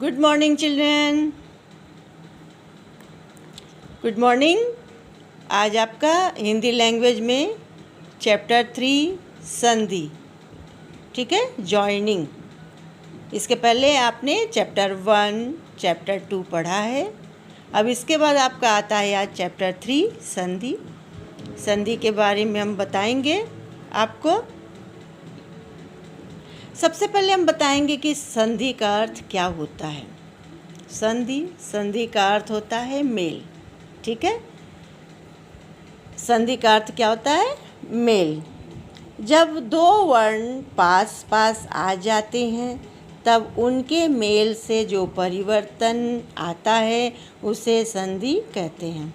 Good morning children. Good morning. आज आपका Hindi language में चैप्टर 3 संधि, ठीक है, जॉइनिंग। इसके पहले आपने चैप्टर 1, चैप्टर 2 पढ़ा है। अब इसके बाद आपका आता है आज चैप्टर 3 संधि। संधि के बारे में हम बताएंगे आपको। सबसे पहले हम बताएंगे कि संधि का अर्थ क्या होता है। संधि का अर्थ होता है मेल, ठीक है। संधि का अर्थ क्या होता है? मेल। जब दो वर्ण पास पास आ जाते हैं तब उनके मेल से जो परिवर्तन आता है उसे संधि कहते हैं।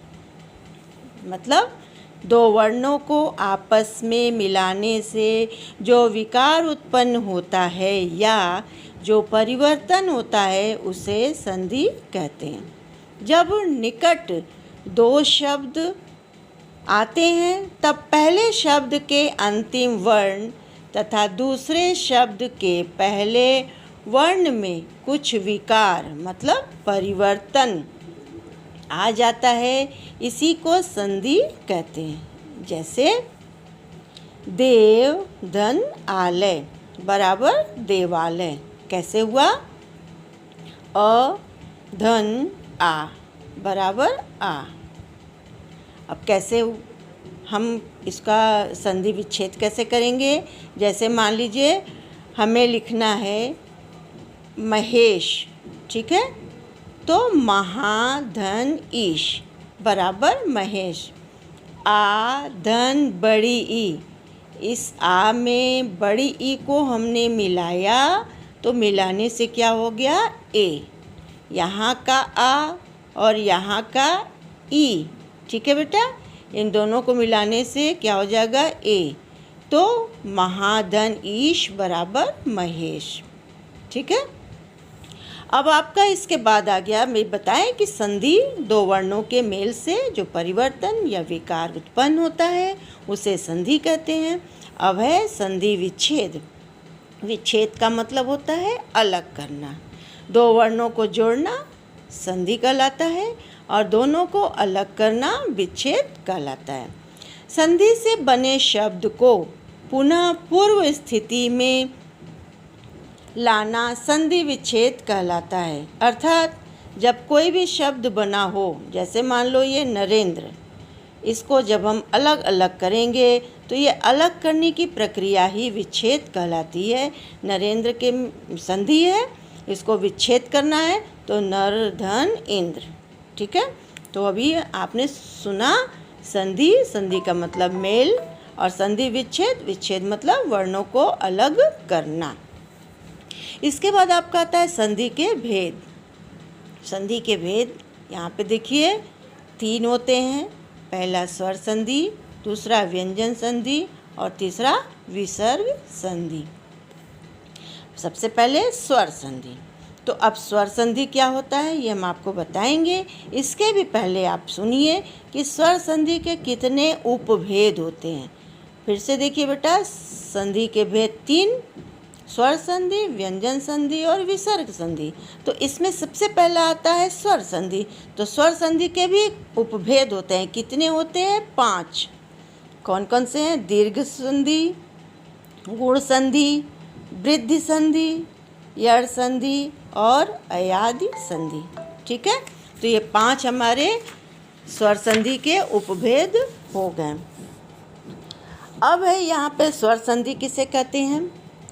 मतलब दो वर्णों को आपस में मिलाने से जो विकार उत्पन्न होता है या जो परिवर्तन होता है उसे संधि कहते हैं। जब निकट दो शब्द आते हैं तब पहले शब्द के अंतिम वर्ण तथा दूसरे शब्द के पहले वर्ण में कुछ विकार मतलब परिवर्तन आ जाता है, इसी को संधि कहते हैं। जैसे देव धन आलय बराबर देवालय, कैसे हुआ? अ धन आ बराबर आ। अब कैसे हम इसका संधि विच्छेद कैसे करेंगे? जैसे मान लीजिए हमें लिखना है महेश, ठीक है, तो महाधन ईश बराबर महेश। आ धन बड़ी ई, इस आ में बड़ी ई को हमने मिलाया तो मिलाने से क्या हो गया? ए। यहाँ का आ और यहाँ का ई, ठीक है बेटा, इन दोनों को मिलाने से क्या हो जाएगा? ए। तो महाधन ईश बराबर महेश, ठीक है। अब आपका इसके बाद आ गया, मैं बताएं कि संधि दो वर्णों के मेल से जो परिवर्तन या विकार उत्पन्न होता है उसे संधि कहते हैं। अब है संधि विच्छेद। विच्छेद का मतलब होता है अलग करना। दो वर्णों को जोड़ना संधि कहलाता है और दोनों को अलग करना विच्छेद कहलाता है। संधि से बने शब्द को पुनः पूर्व स्थिति में लाना संधि विच्छेद कहलाता है। अर्थात जब कोई भी शब्द बना हो, जैसे मान लो ये नरेंद्र, इसको जब हम अलग अलग करेंगे तो ये अलग करने की प्रक्रिया ही विच्छेद कहलाती है। नरेंद्र के संधि है, इसको विच्छेद करना है तो नर धन इंद्र, ठीक है। तो अभी आपने सुना संधि, संधि का मतलब मेल, और संधि विच्छेद, विच्छेद मतलब वर्णों को अलग करना। इसके बाद आपका आता है संधि के भेद। संधि के भेद यहाँ पे देखिए 3 होते हैं। पहला स्वर संधि, दूसरा व्यंजन संधि और तीसरा विसर्ग संधि। सबसे पहले स्वर संधि। तो अब स्वर संधि क्या होता है ये हम आपको बताएंगे। इसके भी पहले आप सुनिए कि स्वर संधि के कितने उपभेद होते हैं। फिर से देखिए बेटा, संधि के भेद 3, स्वर संधि, व्यंजन संधि और विसर्ग संधि। तो इसमें सबसे पहला आता है स्वर संधि। तो स्वर संधि के भी उपभेद होते हैं। कितने होते हैं? 5। कौन कौन से हैं? दीर्घ संधि, गुण संधि, वृद्धि संधि, यड़ संधि और अयादि संधि, ठीक है। तो ये 5 हमारे स्वर संधि के उपभेद हो गए। अब है यहाँ पे स्वर संधि किसे कहते हैं?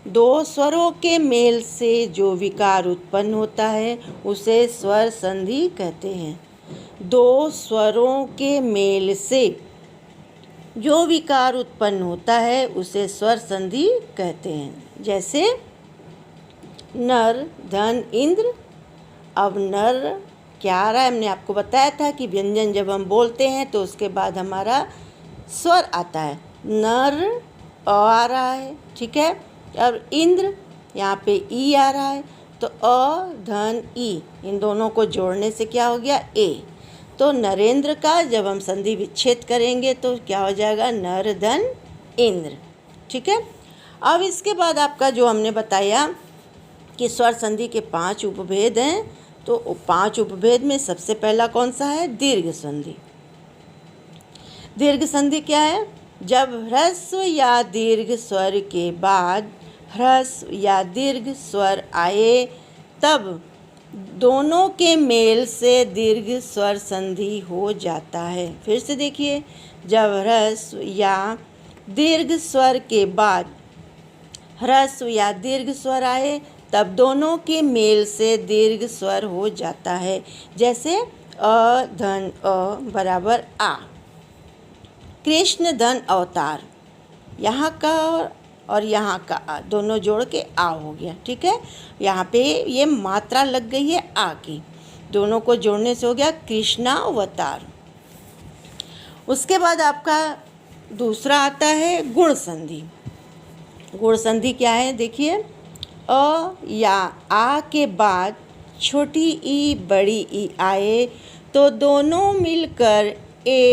दो स्वरों के मेल से जो विकार उत्पन्न होता है उसे स्वर संधि कहते हैं। दो स्वरों के मेल से जो विकार उत्पन्न होता है उसे स्वर संधि कहते हैं। जैसे नर धन इंद्र। अब नर क्या आ रहा है? हमने आपको बताया था कि व्यंजन जब हम बोलते हैं तो उसके बाद हमारा स्वर आता है। नर आ रहा है, ठीक है। अब इंद्र, यहाँ पे ई आ रहा है, तो अ धन ई, इन दोनों को जोड़ने से क्या हो गया? ए। तो नरेंद्र का जब हम संधि विच्छेद करेंगे तो क्या हो जाएगा? नर धन इंद्र, ठीक है। अब इसके बाद आपका जो हमने बताया कि स्वर संधि के 5 उपभेद हैं, तो 5 उपभेद में सबसे पहला कौन सा है? दीर्घ संधि। दीर्घ संधि क्या है? जब ह्रस्व या दीर्घ स्वर के बाद ह्रस्व या दीर्घ स्वर आए तब दोनों के मेल से दीर्घ स्वर संधि हो जाता है। फिर से देखिए, जब ह्रस्व या दीर्घ स्वर के बाद ह्रस्व या दीर्घ स्वर आए तब दोनों के मेल से दीर्घ स्वर हो जाता है। जैसे अ धन अ बराबर आ। कृष्ण धन अवतार, यहाँ का और यहाँ का आ दोनों जोड़ के आ हो गया। ठीक है, यहाँ पे ये मात्रा लग गई है आ की, दोनों को जोड़ने से हो गया कृष्णावतार। उसके बाद आपका दूसरा आता है गुण संधि। गुण संधि क्या है? देखिए, अ या आ के बाद छोटी ई बड़ी ई आए तो दोनों मिलकर ए